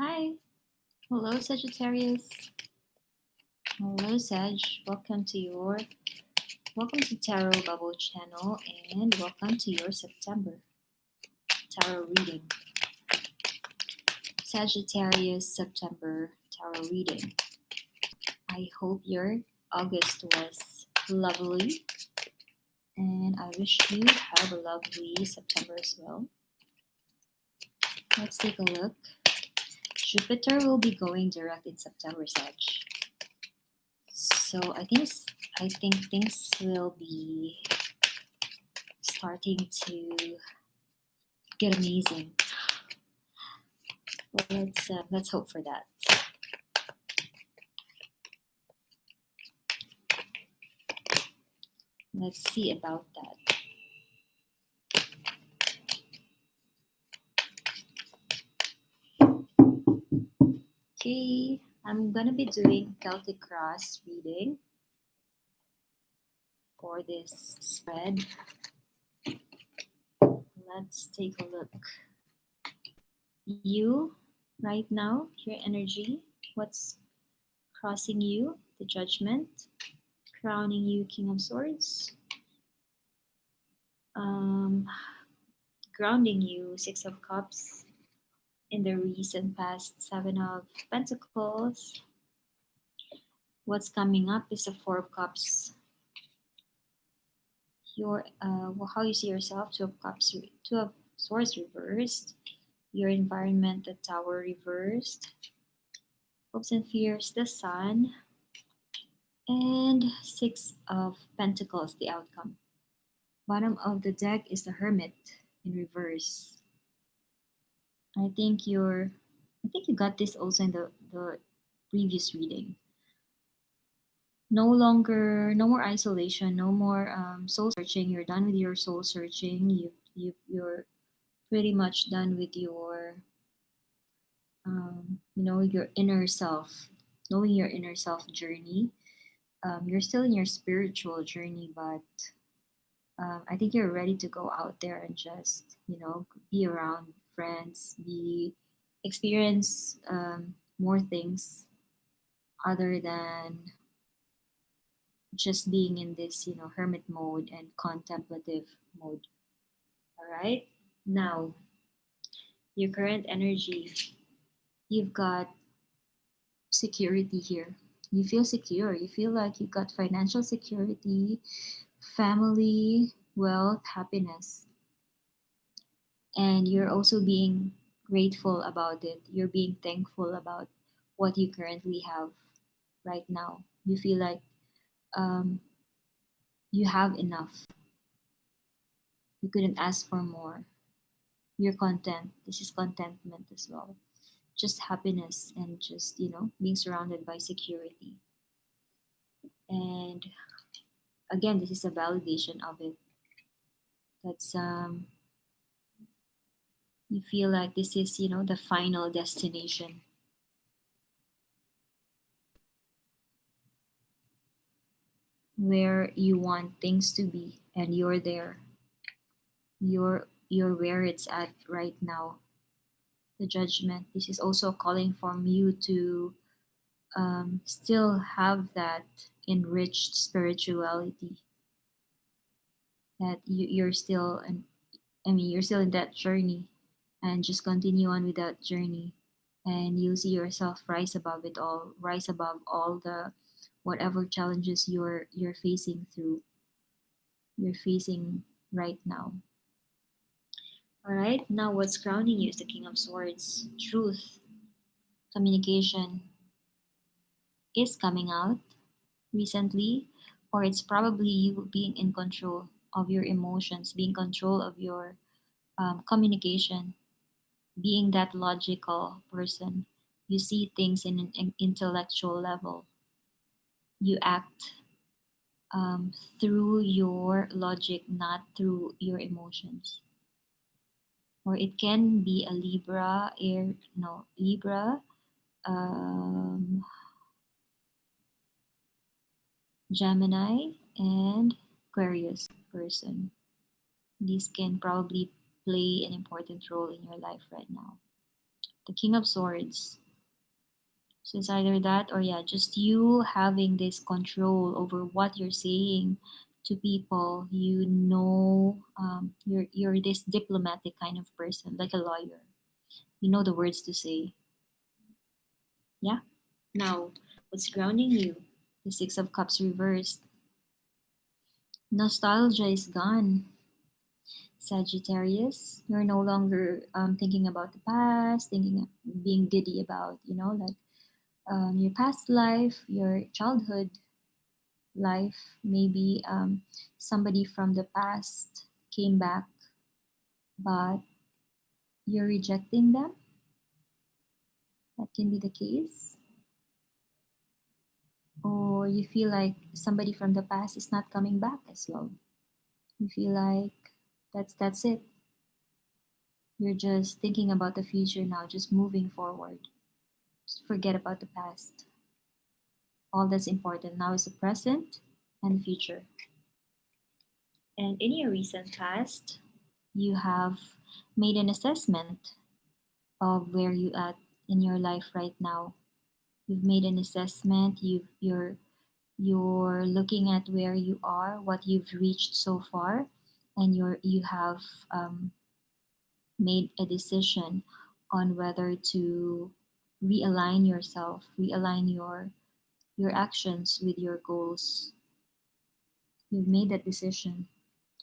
Hi, hello Sagittarius. Hello Sag. Welcome to Tarot Bubble channel and welcome to your September tarot reading. Sagittarius September tarot reading. I hope your August was lovely and I wish you have a lovely September as well. Let's take a look. Jupiter will be going direct in September, Sag. So I think things will be starting to get amazing. Let's hope for that. Let's see about that. Okay, I'm gonna be doing Celtic Cross reading for this spread. Let's take a look. You, right now, your energy, what's crossing you? The Judgment, crowning you, King of Swords, grounding you, Six of Cups, in the recent past, Seven of Pentacles. What's coming up is the Four of Cups. Your how you see yourself, Two of Cups, Two of Swords reversed. Your environment, the Tower reversed. Hopes and fears, the Sun, and Six of Pentacles, the outcome. Bottom of the deck is the Hermit in reverse. I think you got this also in the previous reading. No more isolation, no more soul searching. You're done with your soul searching. You're pretty much done with your your inner self, knowing your inner self journey. You're still in your spiritual journey, but I think you're ready to go out there and just be around friends, experience more things other than just being in this hermit mode and contemplative mode. All right, now your current energy, you've got security here. You feel secure, you feel like you've got financial security, family, wealth, happiness, and you're also being grateful about it. You're being thankful about what you currently have right now. You feel like um, you have enough. You couldn't ask for more. You're content. This is contentment as well. Just happiness and just, being surrounded by security. And again, this is a validation of it. That's you feel like this is, the final destination. Where you want things to be and you're there. You're where it's at right now. The Judgment, this is also calling from you to still have that enriched spirituality, that you're still you're still in that journey, and just continue on with that journey, and you'll see yourself rise above it all, rise above all the whatever challenges you're facing right now. All right, now what's grounding you is the King of Swords. Truth, communication is coming out recently, or it's probably you being in control of your emotions, being control of your communication, being that logical person. You see things in an intellectual level. You act through your logic, not through your emotions. Or it can be a Libra, um, Gemini, and Aquarius person. These can probably play an important role in your life right now. the King of Swords. So it's either that or yeah, just you having this control over what you're saying to people. You're this diplomatic kind of person, like a lawyer. You know the words to say. Yeah. Now, what's grounding you? The Six of Cups reversed. Nostalgia is gone. Sagittarius, you're no longer thinking about the past, being giddy about, like your past life, your childhood life. Maybe somebody from the past came back, but you're rejecting them. That can be the case. Or you feel like somebody from the past is not coming back as well. You feel like that's it. You're just thinking about the future now, just moving forward. Just forget about the past. All that's important now is the present and the future. And in your recent past, you have made an assessment of where you at in your life right now. You've made an assessment. You're looking at where you are, what you've reached so far, and you have um, made a decision on whether to realign yourself, realign your actions with your goals. You've made that decision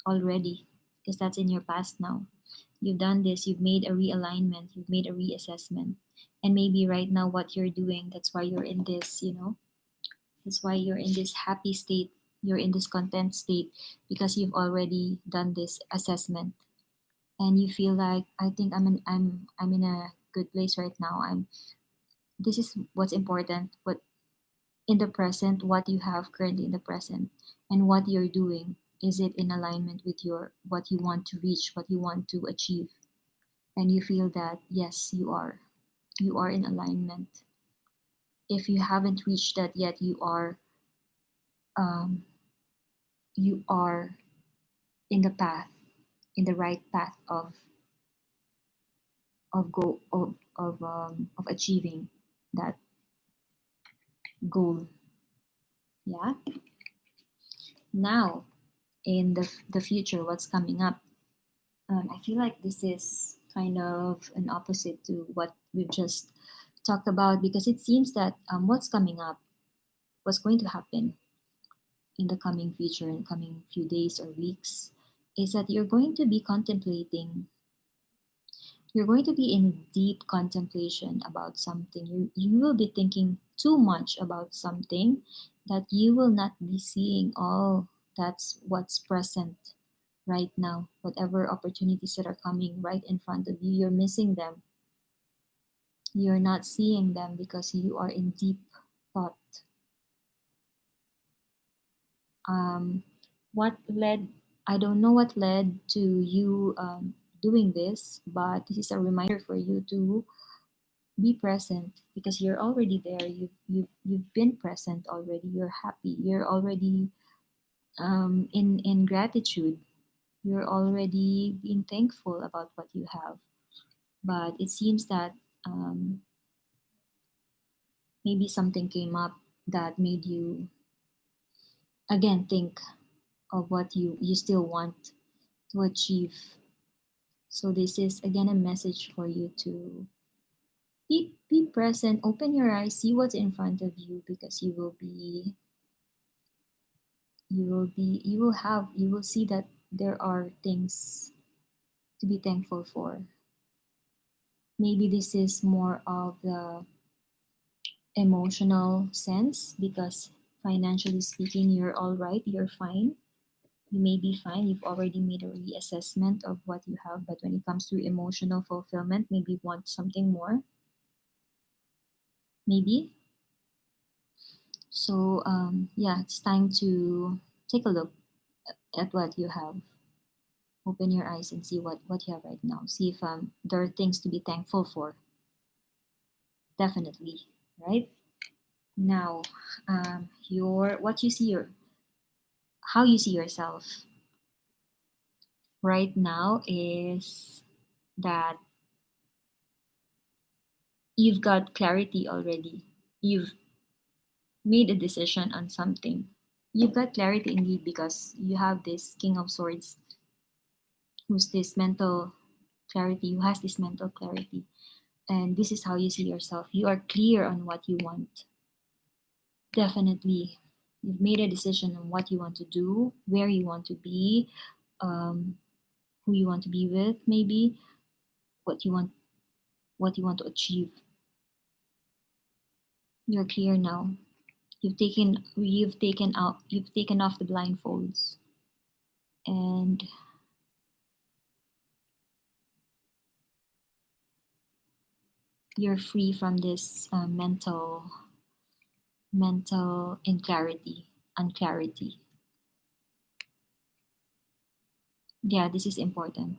already because that's in your past now. You've done this, you've made a realignment, you've made a reassessment. And maybe right now, what you're doing, that's why you're in this, that's why you're in this happy state, you're in this content state because you've already done this assessment. And you feel like, I think I'm in a good place right now. This is what's important, what in the present, what you have currently in the present, and what you're doing. Is it in alignment with your what you want to reach, what you want to achieve? And you feel that yes, you are in alignment. If you haven't reached that yet, um, you are in the path, in the right path of achieving that goal. Yeah. Now, in the future, what's coming up? I feel like this is kind of an opposite to what we've just talked about because it seems that what's coming up, what's going to happen in the coming future, in coming few days or weeks, is that you're going to be in deep contemplation about something. You will be thinking too much about something that you will not be seeing all that's what's present right now. Whatever opportunities that are coming right in front of you, you're missing them. You're not seeing them because you are in deep thought. Um, what led, I don't know what led to you doing this, but this is a reminder for you to be present because you're already there. You've been present already. You're happy. You're already in gratitude. You're already being thankful about what you have. But it seems that um, maybe something came up that made you again think of what you still want to achieve. So this is again a message for you to be present, open your eyes, see what's in front of you because you will see that there are things to be thankful for. Maybe this is more of the emotional sense because financially speaking, you're all right, you're fine. You may be fine. You've already made a reassessment of what you have, but when it comes to emotional fulfillment, maybe you want something more. Maybe. So yeah, it's time to take a look at what you have. Open your eyes and see what you have right now. See if there are things to be thankful for. Definitely, right? Now, your what you see your how you see yourself right now is that you've got clarity already. You've made a decision on something. You've got clarity indeed because you have this King of Swords who's this mental clarity, who has this mental clarity. And this is how you see yourself. You are clear on what you want. Definitely. You've made a decision on what you want to do, where you want to be, um, who you want to be with, maybe what you want, what you want to achieve. You're clear now. You've taken off the blindfolds, and you're free from this mental unclarity. Yeah, this is important.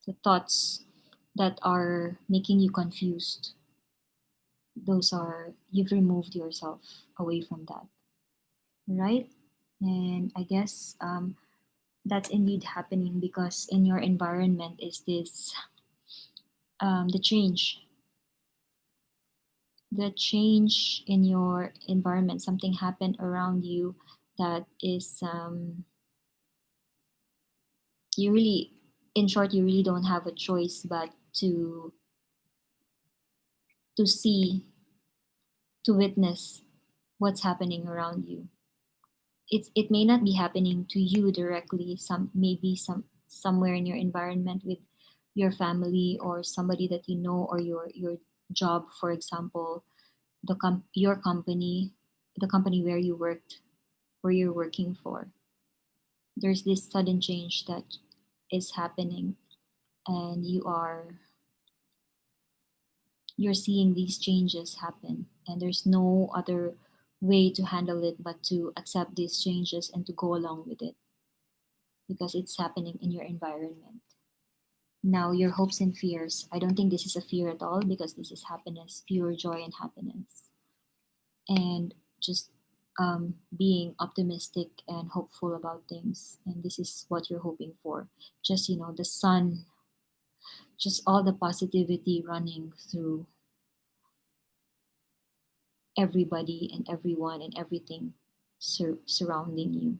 The thoughts that are making you confused, those are, you've removed yourself away from that, right? And I guess that's indeed happening because in your environment is this the change in your environment. Something happened around you that is you really, in short, you really don't have a choice but to see, to witness what's happening around you. It may not be happening to you directly, some maybe somewhere in your environment with your family or somebody that you know, or your job, for example, your company, the company where you worked, where you're working for. There's this sudden change that is happening, and you're seeing these changes happen, and there's no other way to handle it but to accept these changes and to go along with it because it's happening in your environment. Now, your hopes and fears, I don't think this is a fear at all because this is happiness, pure joy and happiness. And just being optimistic and hopeful about things. And this is what you're hoping for. Just, the sun, just all the positivity running through everybody and everyone and everything surrounding you.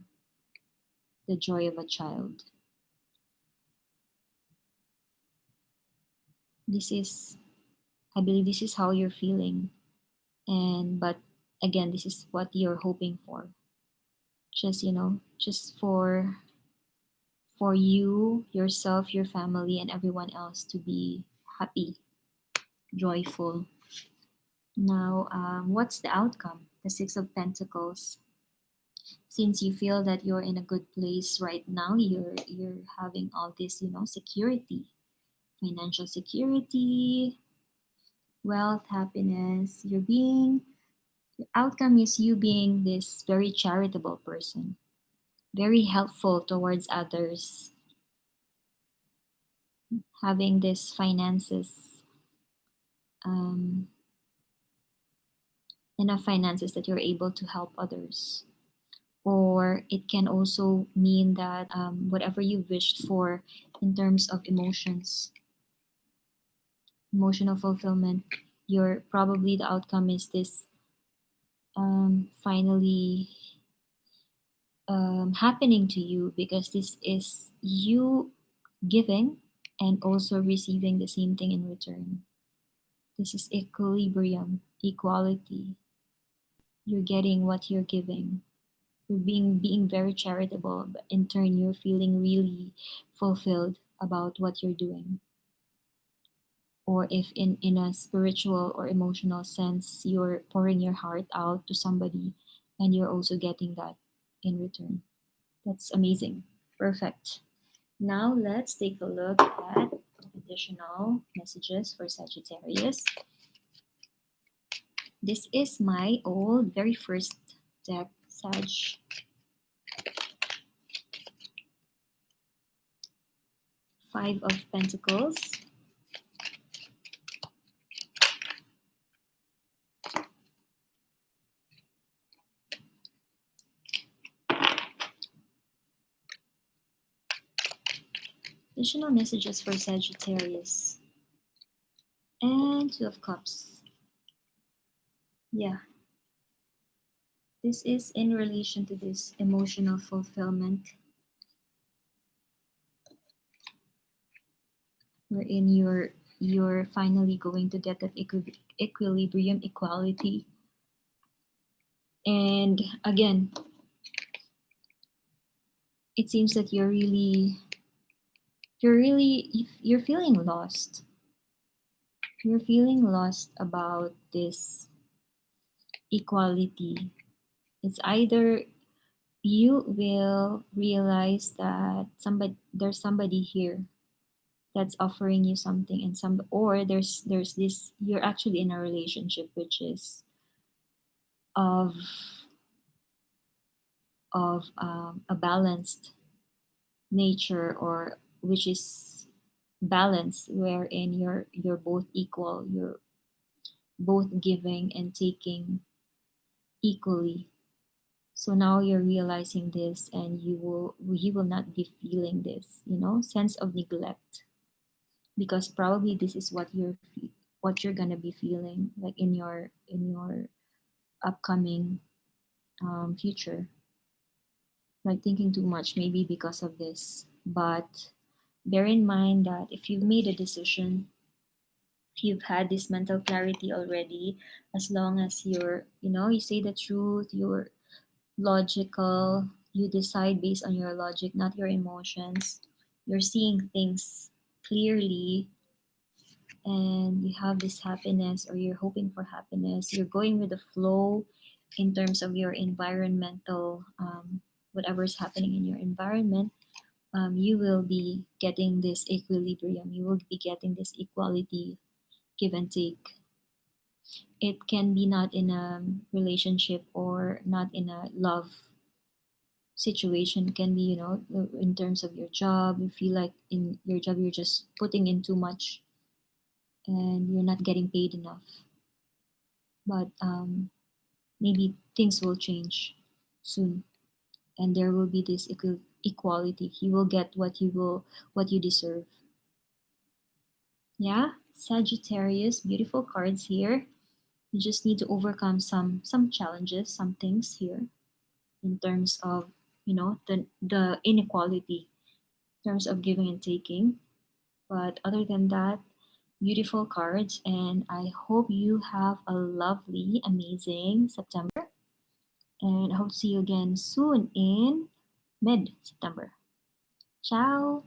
The joy of a child. This is, I believe, this is how you're feeling. But again, this is what you're hoping for. Just, just for you, yourself, your family, and everyone else to be happy, joyful. Now, what's the outcome? The Six of Pentacles. Since you feel that you're in a good place right now, you're having all this, security, financial security, wealth, happiness. Your outcome is you being this very charitable person, very helpful towards others, having this finances, um, enough finances that you're able to help others. Or it can also mean that whatever you wished for in terms of emotional fulfillment, your probably the outcome is this finally happening to you because this is you giving and also receiving the same thing in return. This is equilibrium, equality. You're getting what you're giving. You're being very charitable, but in turn you're feeling really fulfilled about what you're doing. Or if in a spiritual or emotional sense, you're pouring your heart out to somebody and you're also getting that in return. That's amazing. Perfect. Now let's take a look at additional messages for Sagittarius. This is my old, very first deck, Sag. Five of Pentacles. Additional messages for Sagittarius. And Two of Cups. Yeah, this is in relation to this emotional fulfillment wherein you're finally going to get that equilibrium, equality. And again, it seems that you're feeling lost. You're feeling lost about this equality. It's either you will realize that there's somebody here that's offering you something, and some, or there's this, you're actually in a relationship which is of a balanced nature, or which is balanced, wherein you're both equal, you're both giving and taking equally. So now you're realizing this, and you will not be feeling this, sense of neglect, because probably this is what you're gonna be feeling like in your upcoming future, like thinking too much maybe because of this. But bear in mind that if you've made a decision, if you've had this mental clarity already, as long as you say the truth, you're logical, you decide based on your logic, not your emotions, you're seeing things clearly, and you have this happiness, or you're hoping for happiness, you're going with the flow in terms of your environmental, whatever's happening in your environment, you will be getting this equilibrium, you will be getting this equality, give and take. It can be not in a relationship or not in a love situation. It can be, in terms of your job, you feel like in your job you're just putting in too much and you're not getting paid enough. But maybe things will change soon, and there will be this equality. You will get what you deserve. Yeah, Sagittarius, beautiful cards here. You just need to overcome some challenges, some things here in terms of the inequality in terms of giving and taking. But other than that, beautiful cards, and I hope you have a lovely, amazing September. And I hope to see you again soon in mid September. Ciao!